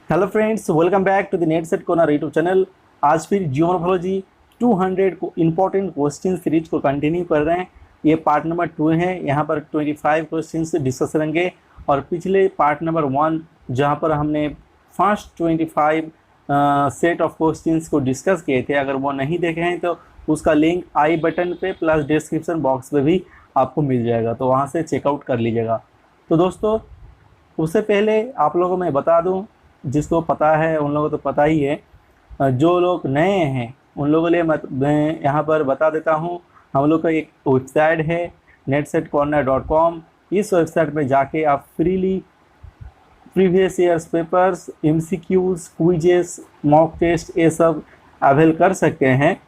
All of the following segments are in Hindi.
Hello friends, welcome back to the NET SET corner YouTube channel. आज फिर जियोमॉर्फोलॉजी 200 को इम्पोर्टेंट क्वेश्चन सीरीज को कंटिन्यू कर रहे हैं। ये पार्ट नंबर 2 है। यहाँ पर 25 क्वेश्चन डिस्कस करेंगे और पिछले पार्ट नंबर 1 जहाँ पर हमने फर्स्ट 25 सेट ऑफ क्वेश्चंस को डिस्कस किए थे, अगर वो नहीं देखे हैं तो उसका लिंक आई बटन पे प्लस डिस्क्रिप्शन बॉक्स पे भी आपको मिल जाएगा, तो वहाँ से चेकआउट कर लीजिएगा। तो दोस्तों, उससे पहले आप लोगों को मैं बता दूं, जिसको पता है उन लोगों को तो पता ही है, जो लोग नए हैं उन लोगों के लिए मैं यहाँ पर बता देता हूँ। हम लोग का एक वेबसाइट है netsetcorner.com। इस वेबसाइट में जाके आप freely previous years papers, MCQs, quizzes, mock test ये सब अवेल कर सकते हैं।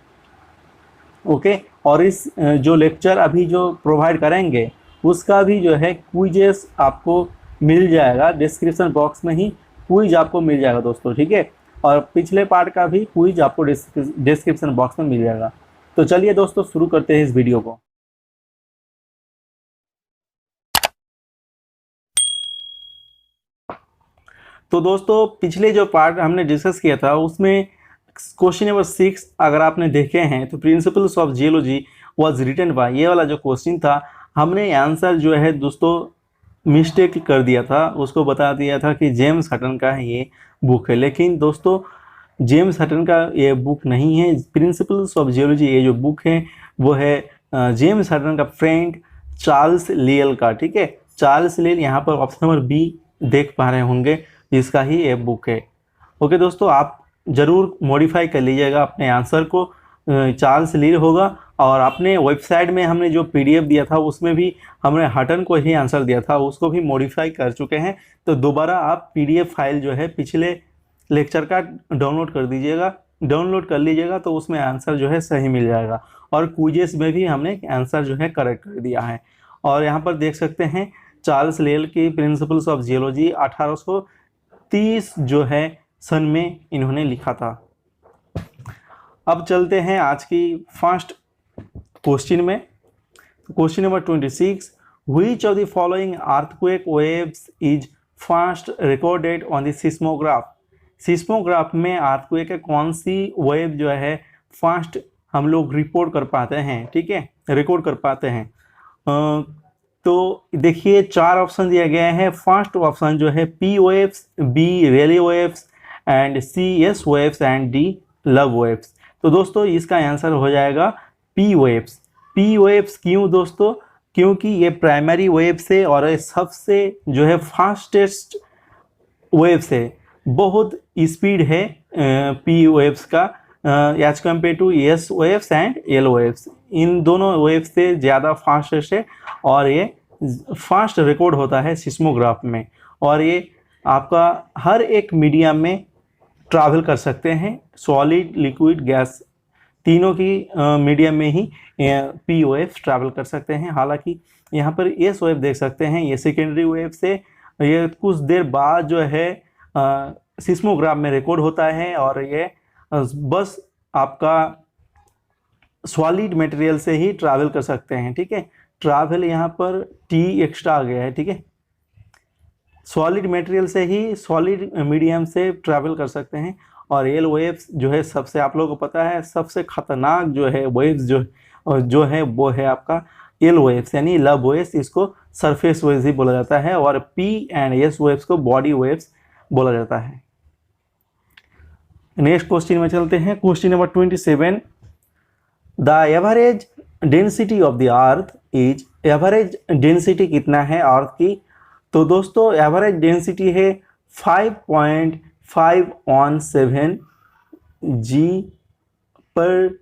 ओके, और इस जो लेक्चर अभी जो प्रोवाइड करेंगे उसका भी जो है क्विजेस आपको मिल जाएगा। डिस्क्रिप्शन बॉक्स में ही क्विज आपको मिल जाएगा दोस्तों, ठीक है। और पिछले पार्ट का भी क्विज आपको डिस्क्रिप्शन बॉक्स में मिल जाएगा। तो चलिए दोस्तों, शुरू करते हैं इस वीडियो को। तो दोस्तों, पिछले जो पार्ट हमने डिस्कस किया था उसमें क्वेश्चन नंबर 6 अगर आपने देखे हैं तो principles of geology was written by, ये वाला जो क्वेश्चन था हमने आंसर जो है दोस्तों मिस्टेक कर दिया था। उसको बता दिया था कि जेम्स हटन का है ये बुक है, लेकिन दोस्तों जेम्स हटन का ये बुक नहीं है। प्रिंसिपल्स ऑफ जियोलॉजी ये जो बुक है वो है जेम्स हटन का फ्रेंड चार्ल्स लियल का, ठीक है। चार्ल्स लियल यहाँ पर ऑप्शन नंबर बी देख पा रहे होंगे, इसका ही ये बुक है। ओके दोस्तों, आप ज़रूर मॉडिफाई कर लीजिएगा अपने आंसर को, चार्ल्स लियल होगा। और अपने वेबसाइट में हमने जो PDF दिया था उसमें भी हमने हटन को ही आंसर दिया था, उसको भी मॉडिफाई कर चुके हैं। तो दोबारा आप PDF फाइल जो है पिछले लेक्चर का डाउनलोड कर दीजिएगा, डाउनलोड कर लीजिएगा, तो उसमें आंसर जो है सही मिल जाएगा। और क्विजेस में भी हमने आंसर जो है करेक्ट कर दिया है। और यहाँ पर देख सकते हैं चार्ल्स लियल की प्रिंसिपल्स ऑफ जियोलॉजी 1830 जो है सन में इन्होंने लिखा था। अब चलते हैं आज की फर्स्ट क्वेश्चन में। Question number 26, which of the following earthquake waves is first recorded on the seismograph. Seismograph में अर्थक्वेक के कौन सी वेव जो है फर्स्ट हम लोग रिपोर्ट कर पाते हैं, ठीक है, रिकॉर्ड कर पाते हैं। तो देखिए 4 ऑप्शन दिया गया है। फर्स्ट ऑप्शन जो है P waves, B Rayleigh waves and C S waves and D love waves. तो दोस्तों इसका आंसर हो जाएगा P वेव्स। P वेव्स क्यों दोस्तों? क्योंकि ये प्राइमरी वेव्स है और ये सबसे जो है फास्टेस्ट वेव्स है, बहुत स्पीड है P वेव्स का as compare to S waves and L waves. इन दोनों वेव्स से ज़्यादा फास्टेस्ट है और ये फास्ट रिकॉर्ड होता है सिस्मोग्राफ में। और ये आपका हर एक मीडियम में ट्रैवल कर सकते हैं, सॉलिड, लिक्विड, गैस, तीनों की मीडियम में ही P वेव्स ट्रैवल कर सकते हैं। हालांकि यहाँ पर S वेव देख सकते हैं, ये सेकेंडरी वेव से ये कुछ देर बाद जो है सिस्मोग्राफ में रिकॉर्ड होता है और ये बस आपका सॉलिड मटेरियल से ही ट्रैवल कर सकते हैं, ठीक है। ट्रैवल यहाँ पर T एक्स्ट्रा आ गया है, ठीक है। सॉलिड मटेरियल से ही, सॉलिड मीडियम से ट्रैवल कर सकते हैं। और एल वेव्स जो है सबसे, आप लोगों को पता है सबसे खतरनाक जो है वेव्स जो है वो है आपका एल वेव्स यानी लव वेव्स, इसको सरफेस वेव्स ही बोला जाता है। और P एंड S वेव्स को बॉडी वेव्स बोला जाता है। नेक्स्ट क्वेश्चन में चलते हैं। Question number 27, the average density of the earth is, average density कितना है अर्थ की? तो दोस्तों एवरेज डेंसिटी है 5.517 G पर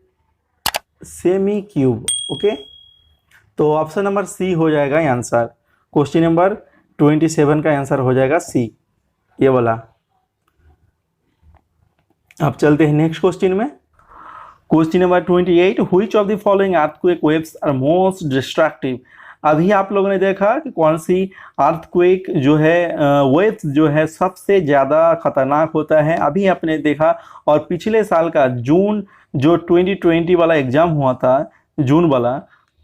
सेमी क्यूब। ओके, तो ऑप्शन नंबर C हो जाएगा आंसर। क्वेश्चन नंबर 27 का आंसर हो जाएगा C, ये वाला। अब चलते हैं नेक्स्ट क्वेश्चन में। Question number 28, which of the following earthquake waves are most destructive. अभी आप लोगों ने देखा कि कौन सी अर्थक्वेक जो है वेव्स जो है सबसे ज़्यादा खतरनाक होता है, अभी आपने देखा। और पिछले साल का जून जो 2020 वाला एग्ज़ाम हुआ था, जून वाला,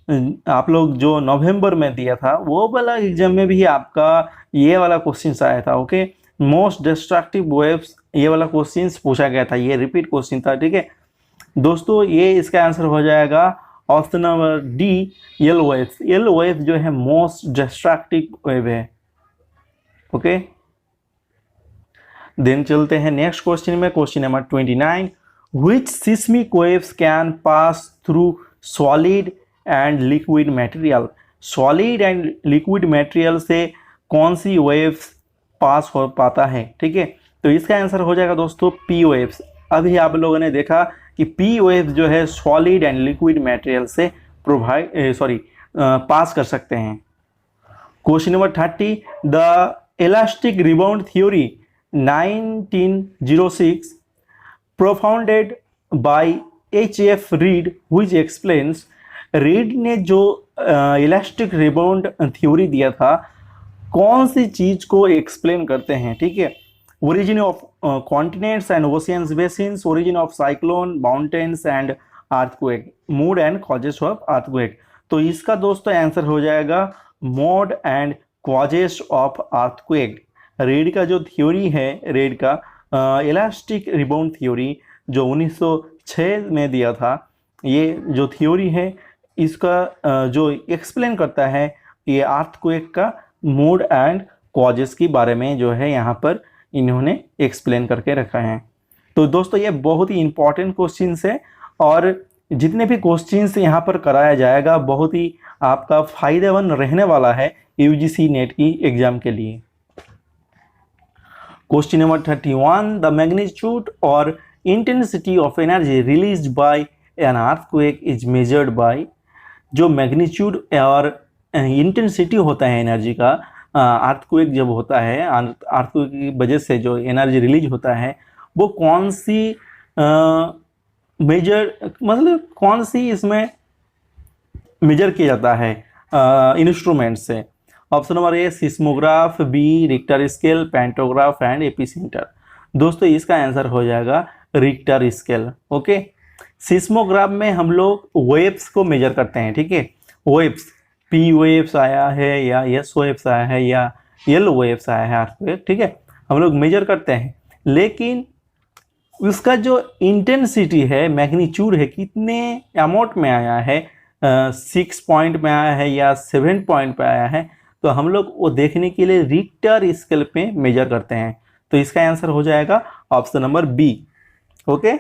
आप लोग जो नवंबर में दिया था वो वाला एग्जाम में भी आपका ये वाला क्वेश्चन आया था। ओके, मोस्ट डिस्ट्रक्टिव वेव्स, ये वाला क्वेश्चन पूछा गया था, ये रिपीट क्वेश्चन था, ठीक है दोस्तों। ये इसका आंसर हो जाएगा option number D, L waves. L wave जो है मोस्ट डिस्ट्रक्टिव वेव है। ओके, देन चलते हैं नेक्स्ट क्वेश्चन में, question number 29। Which seismic waves can pass through solid and liquid material. Solid and liquid material से कौन सी वेव्स पास हो पाता है, ठीक है। तो इसका आंसर हो जाएगा दोस्तों पी वेव्स। अभी आप लोगों ने देखा कि पी वेव्स जो है सॉलिड एंड लिक्विड मटेरियल से पास कर सकते हैं। Question number 30, the elastic rebound theory 1906 propounded by H.F. Reed, which explains, read ने जो इलास्टिक रिबाउंड थ्योरी दिया था, कौन सी चीज को एक्सप्लेन करते हैं, ठीक है। Origin of continents and oceans basins, origin of cyclone, mountains and earthquake, mood and causes of earthquake. तो इसका दोस्तों आंसर हो जाएगा mode and causes of earthquake. Read का जो थ्योरी है, रीड का इलास्टिक रिबाउंड थ्योरी जो 1906 में दिया था, ये जो थ्योरी है इसका जो एक्सप्लेन करता है ये अर्थक्वेक का मूड एंड कॉजेस के बारे में जो है यहाँ पर इन्होंने एक्सप्लेन करके रखा है। तो दोस्तों ये बहुत ही इंपॉर्टेंट क्वेश्चंस है और जितने भी क्वेश्चंस यहाँ पर कराया जाएगा बहुत ही आपका फायदेमंद रहने वाला है यूजीसी नेट की एग्जाम के लिए। क्वेश्चन नंबर 31, द मैग्नीट्यूड और intensity of energy released by an earthquake is measured by. जो मैग्नीट्यूड और इंटेंसिटी होता है एनर्जी का, अर्थक्वेक जब होता है, अर्थक्वेक की वजह से जो एनर्जी रिलीज होता है वो कौन सी मतलब कौन सी इसमें मेजर किया जाता है इंस्ट्रूमेंट से। Option number A seismograph, B Richter scale, pantograph and epicentre. दोस्तों इसका आंसर हो जाएगा रिक्टर स्केल। ओके, सिस्मोग्राफ में हम लोग वेव्स को मेजर करते हैं, ठीक है। वेव्स, पी वेव्स आया है या एस वेव्स आया है या एल वेव्स आया है अर्थक्वेक, ठीक है, हम लोग मेजर करते हैं। लेकिन उसका जो इंटेंसिटी है, मैग्नीट्यूड है, कितने अमाउंट में आया है, 6 पॉइंट में आया है या 7 पॉइंट पे आया है, तो हम लोग वो देखने के लिए रिक्टर स्केल पे मेजर करते हैं। तो इसका आंसर हो जाएगा option number B. Okay,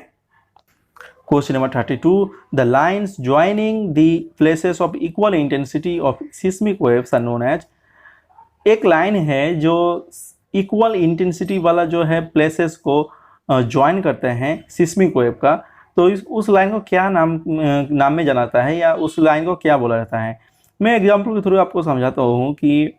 question number 32, the lines joining the places of equal intensity of seismic waves are known as. एक लाइन है जो इक्वल इंटेंसिटी वाला जो है प्लेसेस को ज्वाइन करते हैं सिस्मिक वेव का, तो उस लाइन को क्या नाम में जाना जाता है या उस लाइन को क्या बोला जाता है। मैं एग्जाम्पल के थ्रू आपको समझाता हूँ कि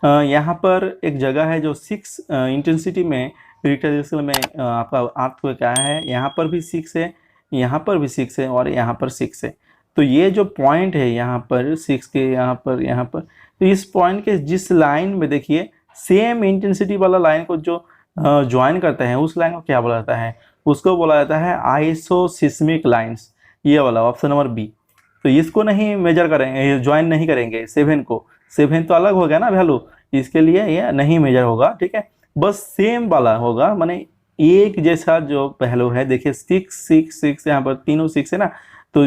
यहाँ पर एक जगह है जो 6 इंटेंसिटी में रिक्टर स्केल में आपका अर्थक्वेक आया है, यहाँ पर भी 6 है, यहाँ पर भी 6 है और यहाँ पर 6 है। तो ये जो पॉइंट है यहाँ पर 6 के यहाँ पर, तो इस पॉइंट के जिस लाइन में देखिए सेम इंटेंसिटी वाला लाइन को जो ज्वाइन करते हैं उस लाइन को क्या बोला जाता है, उसको बोला जाता है आइसोसिस्मिक लाइंस। ये वाला ऑप्शन नंबर बी। तो इसको नहीं मेजर करेंगे, ज्वाइन नहीं करेंगे 7 को, 7 तो अलग हो गया ना वैल्यू, इसके लिए ये नहीं मेजर होगा, ठीक है। बस सेम वाला होगा, माने एक जैसा जो वैल्यू है, देखिए 6 6 6 यहाँ पर तीनों 6 है ना, तो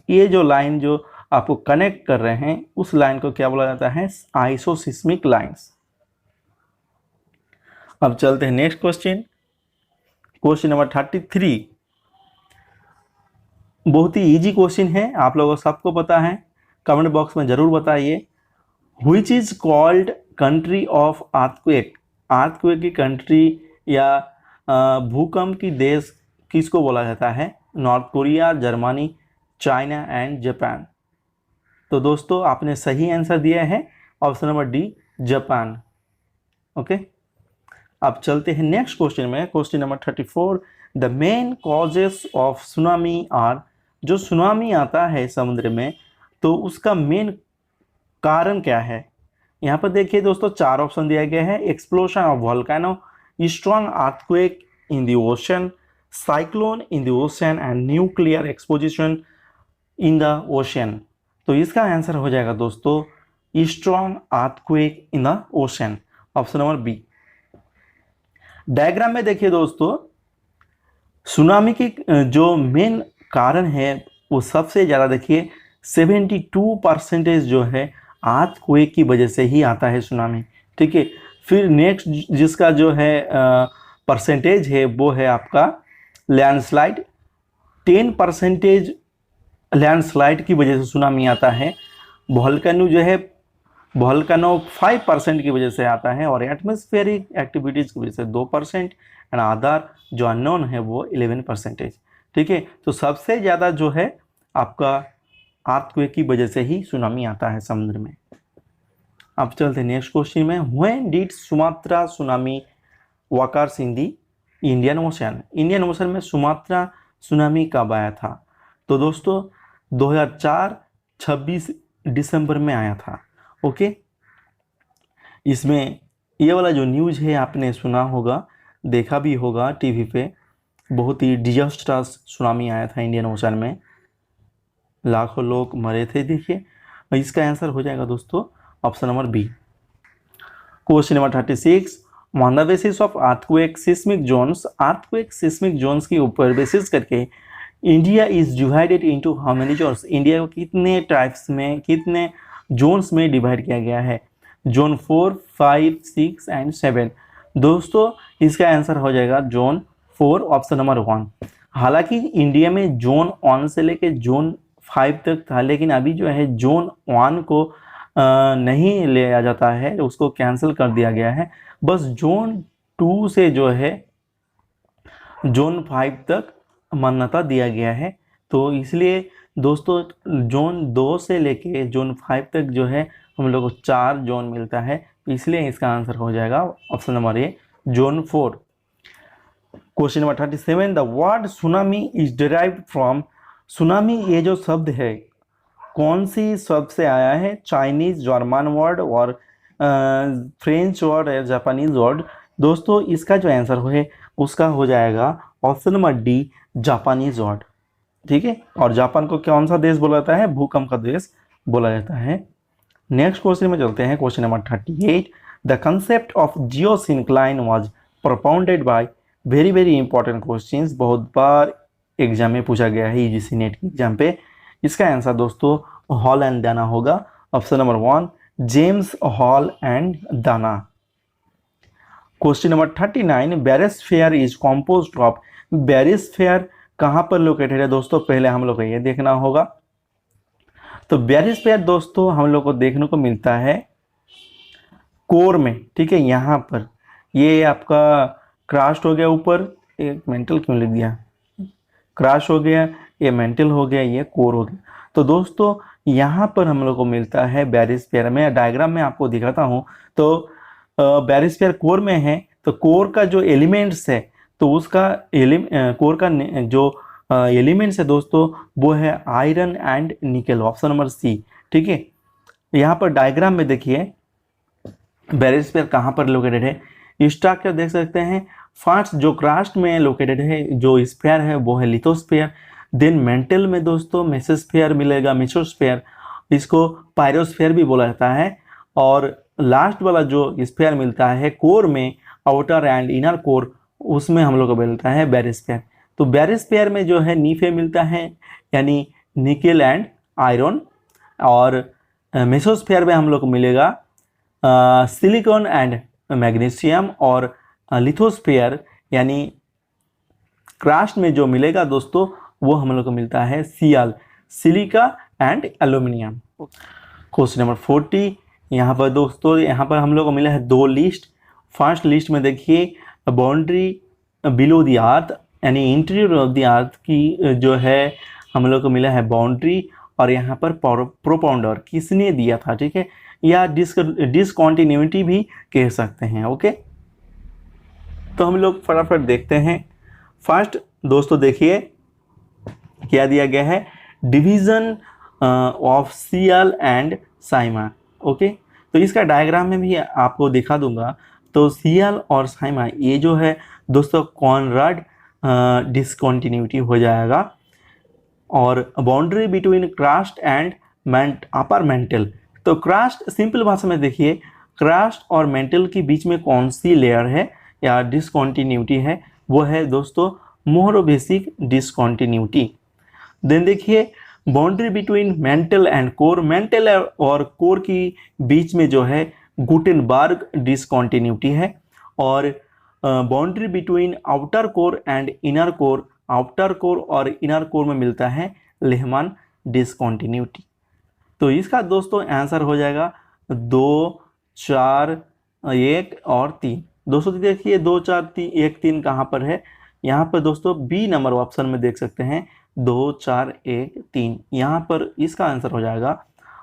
ये जो लाइन जो आपको कनेक्ट कर रहे हैं उस लाइन को क्या बोला जाता है, आइसोसिस्मिक लाइंस। अब चलते हैं नेक्स्ट क्वेश्चन, क्वेश्चन नंबर 33। बहुत ही इजी क्वेश्चन है, आप लोगों को सबको पता है, कमेंट बॉक्स में जरूर बताइए। Which is called country of earthquake. Earthquake की कंट्री या भूकंप की देश किसको बोला जाता है, North Korea, Germany, China and Japan. तो दोस्तों आपने सही आंसर दिया है option number D, Japan. Okay, अब चलते हैं नेक्स्ट क्वेश्चन में, question number 34। The main causes of tsunami are. जो सुनामी आता है समुद्र में तो उसका मेन कारण क्या है। यहाँ पर देखिए दोस्तों 4 ऑप्शन दिया गया है, explosion of volcano, strong earthquake in the ocean, cyclone in the ocean and nuclear exposition in the ocean. तो इसका आंसर हो जाएगा दोस्तों strong earthquake in the ocean, option number B. Diagram में देखिए दोस्तों, सुनामी के जो मेन कारण है वो सबसे ज़्यादा देखिए 72% जो है अर्थक्वेक की वजह से ही आता है सुनामी। ठीक है, फिर नेक्स्ट जिसका जो है परसेंटेज है वो है आपका लैंडस्लाइड। 10% लैंडस्लाइड की वजह से सुनामी आता है। वोल्केनो जो है, वोल्केनो 5% की वजह से आता है, और एटमॉस्फेरिक एक्टिविटीज़ की वजह से 2%, एंड अदर जो अननोन है वो 11%। ठीक है, तो सबसे ज़्यादा जो है आपका अर्थक्वेक की वजह से ही सुनामी आता है समुद्र में। अब चलते हैं नेक्स्ट क्वेश्चन में। When did Sumatra tsunami walkers in the Indian ocean? Indian ocean में सुमात्रा सुनामी कब आया था? तो दोस्तों 2004 26 दिसंबर में आया था। ओके, इसमें ये वाला जो न्यूज़ है आपने सुना होगा, देखा भी होगा टीवी पे। बहुत ही डिजास्टर्स सुनामी आया था इंडियन ओशन में, लाखों लोग मरे थे। देखिए, इसका आंसर हो जाएगा दोस्तों option number B. Question number 36, on the basis of earthquake seismic zones, earthquake seismic zones के ऊपर बेसिस करके India is divided into how many zones? India को कितने टाइप्स में, कितने जोन्स में डिवाइड किया गया है? Zone 4, 5, 6 and 7। दोस्तों इसका आंसर हो जाएगा जोन 4, ऑप्शन नंबर 1। हालांकि इंडिया में जोन 1 से लेके जोन 5 तक था, लेकिन अभी जो है जोन 1 को नहीं लिया जाता है, उसको कैंसिल कर दिया गया है। बस जोन 2 से जो है जोन 5 तक मान्यता दिया गया है। तो इसलिए दोस्तों जोन 2 से लेके जोन 5 तक जो है हम लोग को 4 जोन मिलता है, इसलिए इसका आंसर हो जाएगा option number A, zone 4। Question number 37, the word tsunami is derived from, tsunami ये जो शब्द है कौन सी शब्द से आया है? चाइनीज, जर्मन वर्ड और फ्रेंच वर्ड या जापानीज वर्ड? दोस्तों इसका जो आंसर है उसका हो जाएगा option number D, Japanese word. ठीक है, और जापान को कौन सा देश बोला जाता है? भूकंप का देश बोला जाता है। नेक्स्ट क्वेश्चन में चलते हैं, question number 38, the concept of geosyncline was propounded bye, very very important questions, बहुत बार एग्जाम में पूछा गया है यूजीसी नेट के एग्जाम पे। इसका आंसर दोस्तों हॉल एंड दाना होगा, option number 1, James hall and दाना। क्वेश्चन नंबर 39, बैरिस्फीयर इज कॉम्पोज्ड ऑफ, बैरिस्फीयर कहाँ पर लोकेटेड है? दोस्तों पहले हम लोग को ये देखना होगा। तो बैरिस्फीयर दोस्तों हम लोग को देखने को मिलता है कोर में। ठीक है, यहाँ पर ये आपका क्रस्ट हो गया ऊपर, एक मेंटल क्यों लिख दिया, क्रश हो गया, ये मेंटल हो गया, ये कोर हो गया। तो दोस्तों यहाँ पर हम लोग को मिलता है बैरिस्फीयर में। डायग्राम में आपको दिखाता हूँ। तो बैरिस्फीयर कोर में है, तो कोर का जो एलिमेंट्स है, तो उसका कोर का जो एलिमेंट्स है दोस्तों वो है iron and nickel, option number C. ठीक है, यहाँ पर डायग्राम में देखिए बैरिस्फीयर कहाँ पर लोकेटेड है, स्ट्रक्चर देख सकते हैं। फर्स्ट जो क्रस्ट में लोकेटेड है जो स्फीयर है वो है लिथोस्फीयर। देन मेंटल में दोस्तों मेसोस्फीयर मिलेगा, मेसोस्फीयर, इसको पायरोस्फीयर भी बोला जाता है। और लास्ट वाला जो स्फीयर मिलता है कोर में, आउटर एंड इनर कोर, उसमें हम लोग को मिलता है बैरिस्फीयर। तो बैरिस्फीयर में जो है नीफे मिलता है, यानी निकल एंड आयरन, और मेसोस्फीयर में हम लोग को मिलेगा सिलिकॉन एंड मैग्नीशियम, और लिथोस्फीयर यानी क्रस्ट में जो मिलेगा दोस्तों वो हम लोग को मिलता है sial, silica and aluminium. Question number 40, यहाँ पर दोस्तों यहाँ पर हम लोग को मिला है 2 लिस्ट। फर्स्ट लिस्ट में देखिए बाउंड्री बिलो द अर्थ, यानी इंटीरियर ऑफ द अर्थ की जो है हम लोग को मिला है बाउंड्री, और यहाँ पर प्रोपाउंडर किसने दिया था? ठीक है, या डिसकॉन्टिन्यूटी भी कह सकते हैं। ओके, तो हम लोग फटाफट देखते हैं। फर्स्ट दोस्तों देखिए क्या दिया गया है, division of sial and sima. Okay, तो इसका डायग्राम में भी आपको दिखा दूंगा। तो सीएल और साइमा ये जो है दोस्तों कॉनराड डिसकॉन्टिन्यूटी हो जाएगा। और boundary between crust and upper mantle, तो क्रस्ट सिंपल भाषा में देखिए क्रस्ट और मेंटल के बीच में कौन सी लेयर है, या डिसकॉन्टिन्यूटी है वो है दोस्तों मोरोबेसिक डिसकॉन्टिन्यूटी। देन देखिए boundary between mental and core, mental और कोर की बीच में जो है गुटेनबर्ग डिसकॉन्टिन्यूटी है। और boundary between outer core and inner core, outer core और इनर कोर में मिलता है लेहमान डिसकॉन्टिन्यूटी। तो इसका दोस्तों आंसर हो जाएगा 2, 4, 1 और 3। दोस्तों देखिए 2, 4, 3, 1, 3 कहाँ पर है, यहाँ पर दोस्तों बी नंबर ऑप्शन में देख सकते हैं 2, 4, 1, 3, यहाँ पर इसका आंसर हो जाएगा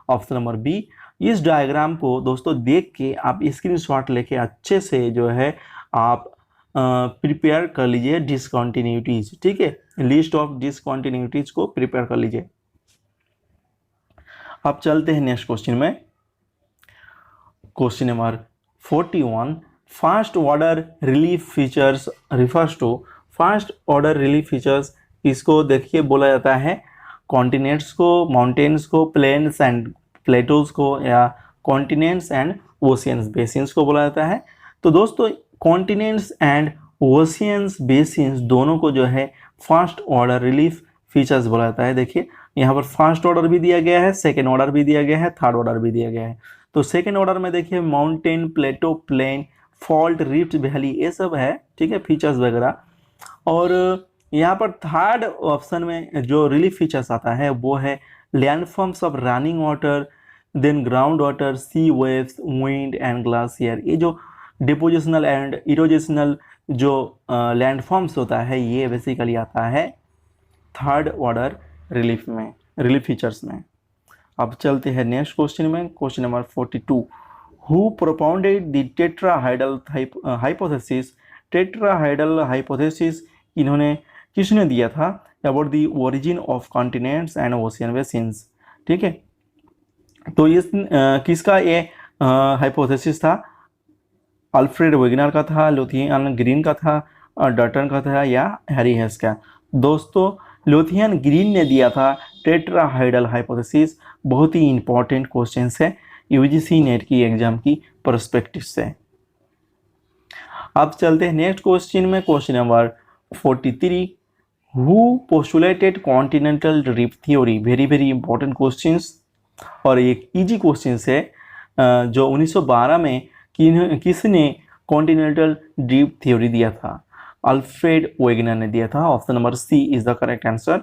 ऑप्शन नंबर बी। इस डायग्राम को दोस्तों देख के आप स्क्रीनशॉट लेके अच्छे से जो है आप प्रिपेयर कर लीजिए डिसकॉन्टिन्यूटीज, ठीक है, लिस्ट ऑफ डिसकॉन्टिन्यूटीज को प्रिपेयर कर लीजिए। अब चलते हैं नेक्स्ट क्वेश्चन में। Question number 41, first order relief features refers to, first order relief features इसको देखिए बोला जाता है कॉन्टिनेंट्स को, माउंटेन्स को, प्लेन्स एंड प्लेटोज को, या कॉन्टिनेंट्स एंड ओशियंस बेसिन्स को बोला जाता है। तो दोस्तों कॉन्टिनेंट्स एंड ओशियंस बेसिन्स दोनों को जो है फास्ट ऑर्डर रिलीफ फीचर्स बोला जाता है। देखिए यहाँ पर फर्स्ट ऑर्डर भी दिया गया है, सेकेंड ऑर्डर भी दिया गया है, थर्ड ऑर्डर भी दिया गया है। तो सेकेंड ऑर्डर में देखिए माउंटेन, प्लेटो, प्लेन, फॉल्ट, रिफ्ट वैली, ये सब है, ठीक है, फीचर्स वगैरह। और यहाँ पर थर्ड ऑप्शन में जो रिलीफ फीचर्स आता है वो है landforms of running water, then ground water, sea waves, wind and glacier. ये जो डिपोजिशनल एंड इरोजेशनल जो लैंडफॉर्म्स होता है ये बेसिकली आता है थर्ड ऑर्डर रिलीफ में, रिलीफ फीचर्स में। अब चलते हैं नेक्स्ट क्वेश्चन में। Question number 42, who propounded the tetrahedral hypothesis, tetrahedral hypothesis इन्होंने किसने दिया था about the origin of continents and ocean basins, ठीक है। तो इस किसका ये हाइपोथेसिस था, अल्फ्रेड वेगनर का था, लुथियन ग्रीन का था, डर्टन का था, या हैरी हेस का। दोस्तों लुथियन ग्रीन ने दिया था टेट्राहाइडल हाइपोथेसिस। बहुत ही इंपॉर्टेंट क्वेश्चन है यूजीसी नेट की एग्जाम की पर्सपेक्टिव से। अब चलते हैं नेक्स्ट क्वेश्चन में। Question number 43, who postulated continental drift theory. Very very important questions और एक इजी क्वेश्चन है जो 1912 में किसने कॉन्टिनेंटल ड्रिफ्ट थ्योरी दिया था, अल्फ्रेड वेगनर ने दिया था। Option number C is the correct answer.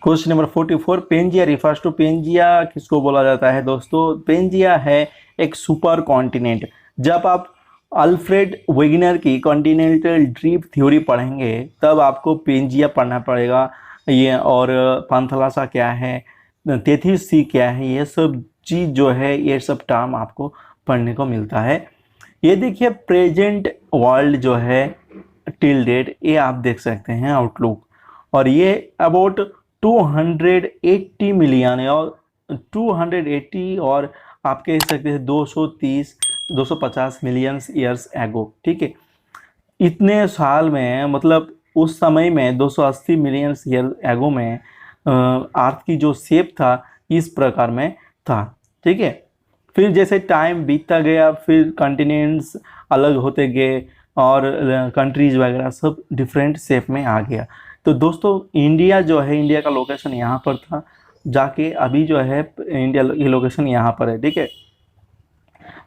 Question number 44, Pangaea refers to, Pangaea किसको बोला जाता है दोस्तों, पेंजिया है एक सुपर कॉन्टिनेंट। जब आप अल्फ्रेड वेगनर की कॉन्टिनेंटल ड्रिफ्ट थ्योरी पढ़ेंगे तब आपको पेंजिया पढ़ना पड़ेगा ये, और पांथलासा क्या है, तेथिस सी क्या है, ये सब चीज़ जो है ये सब टर्म आपको पढ़ने को मिलता है। ये देखिए प्रेजेंट वर्ल्ड जो है टिल डेट, ये आप देख सकते हैं आउटलुक, और ये अबाउट 280 मिलियन और 280 और आप कह सकते हैं 250 मिलियन ईयर्स एगो, ठीक है। इतने साल में मतलब उस समय में 280 मिलियन ईयर एगो में अर्थ की जो शेप था इस प्रकार में था, ठीक है। फिर जैसे टाइम बीतता गया फिर कॉन्टिनेंट्स अलग होते गए और कंट्रीज वगैरह सब डिफरेंट शेप में आ गया। तो दोस्तों इंडिया जो है, इंडिया का लोकेशन यहाँ पर था जाके, अभी जो है इंडिया की लोकेशन यहाँ पर है, ठीक है।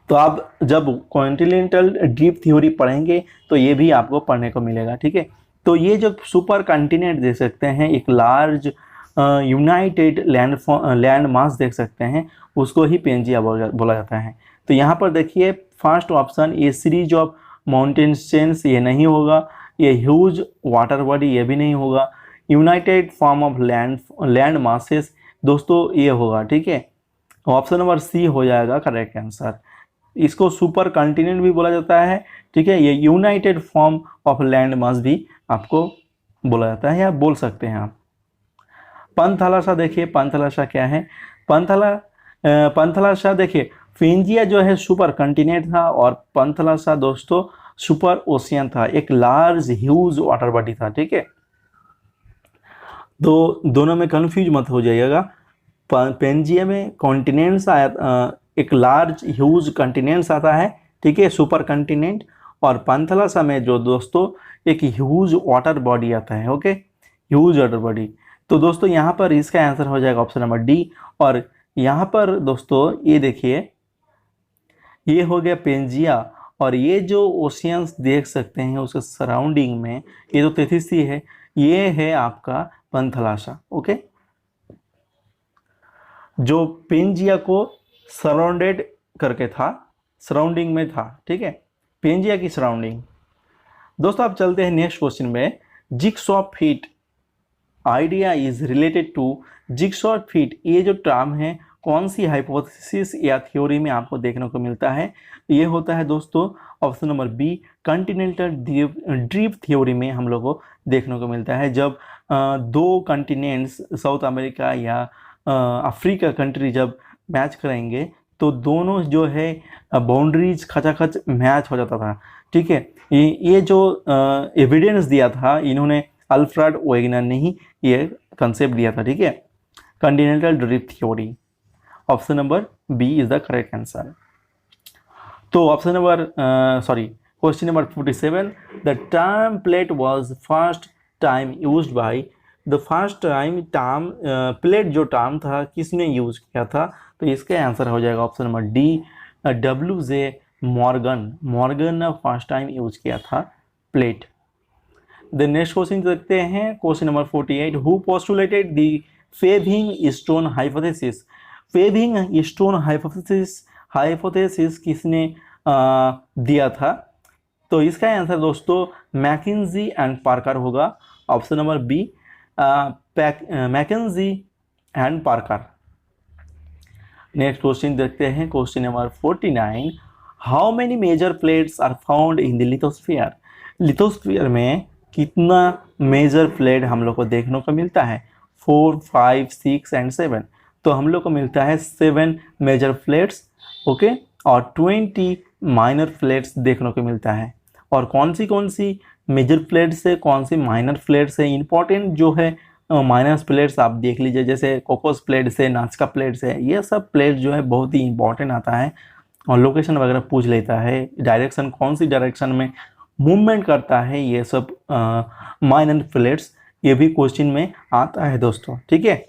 तो आप जब कॉन्टिनेंटल ड्रिफ्ट थ्योरी पढ़ेंगे तो ये भी आपको पढ़ने को मिलेगा, ठीक है। तो ये जो सुपर कॉन्टिनेंट देख सकते हैं, एक लार्ज यूनाइटेड लैंड मास देख सकते हैं, उसको ही पेंजिया बोला जाता है। तो यहाँ पर देखिए फर्स्ट ऑप्शन ये सीरीज ऑफ माउंटेन चेन्स, ये नहीं होगा। ये ह्यूज वाटर बॉडी, ये भी नहीं होगा। United form of land masses दोस्तों ये होगा, ठीक है। ऑप्शन नंबर सी हो जाएगा करेक्ट आंसर। इसको सुपर कॉन्टिनेंट भी बोला जाता है, ठीक है। ये United form of land mass भी आपको बोला जाता है या बोल सकते हैं आप। पंथलासा देखिए, पंथलासा क्या है, पंथलासा देखिए पेंजिया जो है सुपर कॉन्टिनेंट था और पंथलासा दोस्तों सुपर ओशियन था, एक लार्ज ह्यूज वाटर बॉडी था, ठीक है। तो दोनों में कंफ्यूज मत हो जाइएगा। पेंजिया में कॉन्टिनेंट्स आया, एक लार्ज ह्यूज कॉन्टिनेंट्स आता है, ठीक है, सुपर कॉन्टिनेंट, और पैंथालासा में जो दोस्तों एक ह्यूज वाटर बॉडी आता है। Okay, huge water body. तो दोस्तों यहाँ पर इसका आंसर हो जाएगा ऑप्शन नंबर डी। और यहाँ पर दोस्तों ये देखिए, ये हो गया पेंजिया, और ये जो ओशियंस देख सकते हैं उसके सराउंडिंग में ये तो तेथिसी है, ये है आपका पैंथालासा। ओके, जो पेंजिया को सराउंडेड करके था, सराउंडिंग में था। ठीक है, पेंजिया की सराउंडिंग। दोस्तों आप चलते हैं नेक्स्ट क्वेश्चन में। Jigsaw fit idea is related to jigsaw fit, ये जो टर्म है कौन सी हाइपोथेसिस या थ्योरी में आपको देखने को मिलता है? ये होता है दोस्तों option number B, continental drift theory में हम लोग को देखने को मिलता है। जब दो कॉन्टिनेंट्स साउथ अमेरिका या अफ्रीका कंट्री जब मैच करेंगे तो दोनों जो है बाउंड्रीज खचाखच मैच हो जाता था। ठीक है, ये जो एविडेंस दिया था इन्होंने अल्फ्रेड वेगनर ने ही ये कंसेप्ट दिया था। ठीक है, continental drift theory. Option number B is the correct answer. तो option number question number 47, the term plate was first time used by, the first time term plate जो टर्म था किसने यूज किया था? तो इसका आंसर हो जाएगा option number D, W.J. Morgan. Morgan ने फर्स्ट टाइम यूज किया था प्लेट। द नेक्स्ट क्वेश्चन देखते हैं, question number 48, who postulated the paving stone hypothesis? Paving stone hypothesis किसने दिया था? तो इसका आंसर दोस्तों मैकेंजी एंड पार्कर होगा। Option number B, McKenzie and Parker. Next question देखते हैं, question number 49, how many major plates are found in the lithosphere? Lithosphere में कितना मेजर प्लेट हम लोग को देखने को मिलता है? 4, 5, 6 एंड 7। तो हम लोग को मिलता है 7 मेजर प्लेट्स। ओके, और 20 माइनर प्लेट्स देखने को मिलता है। और कौन सी मेजर प्लेट्स है, कौन सी माइनर प्लेट्स है? इंपॉर्टेंट जो है माइनस प्लेट्स आप देख लीजिए, जैसे कोकोस प्लेट्स है, नाचका प्लेट्स है, ये सब प्लेट जो है बहुत ही इंपॉर्टेंट आता है और लोकेशन वगैरह पूछ लेता है, डायरेक्शन कौन सी डायरेक्शन में मूवमेंट करता है, ये सब माइनर प्लेट्स ये भी क्वेश्चन में आता है दोस्तों। ठीक है,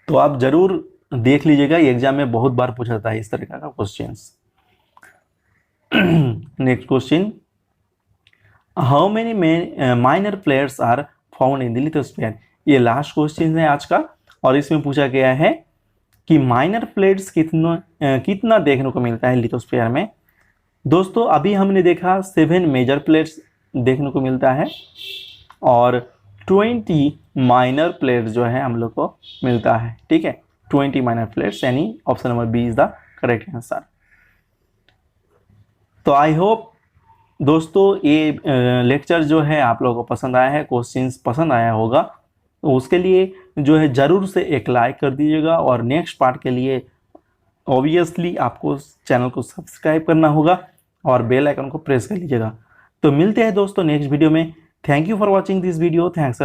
तो आप जरूर देख लीजिएगा, एग्जाम में बहुत बार पूछा जाता है इस तरह का questions. Next question, how many minor plates are found in the lithosphere? ये लास्ट क्वेश्चन है आज का, और इसमें पूछा गया है कि माइनर प्लेट्स कितना देखने को मिलता है लिथोस्फीयर में। दोस्तों अभी हमने देखा 7 मेजर प्लेट्स देखने को मिलता है और 20 माइनर प्लेट्स जो है हम लोग को मिलता है। ठीक है, 20 माइनर प्लेट्स, यानी option number B is the correct answer. तो आई होप दोस्तों ये लेक्चर जो है आप लोगों को पसंद आया है, क्वेश्चंस पसंद आया होगा, तो उसके लिए जो है ज़रूर से एक लाइक कर दीजिएगा। और नेक्स्ट पार्ट के लिए ऑब्वियसली आपको चैनल को सब्सक्राइब करना होगा और बेल आइकन को प्रेस कर लीजिएगा। तो मिलते हैं दोस्तों नेक्स्ट वीडियो में। Thank you for watching this video. Thanks.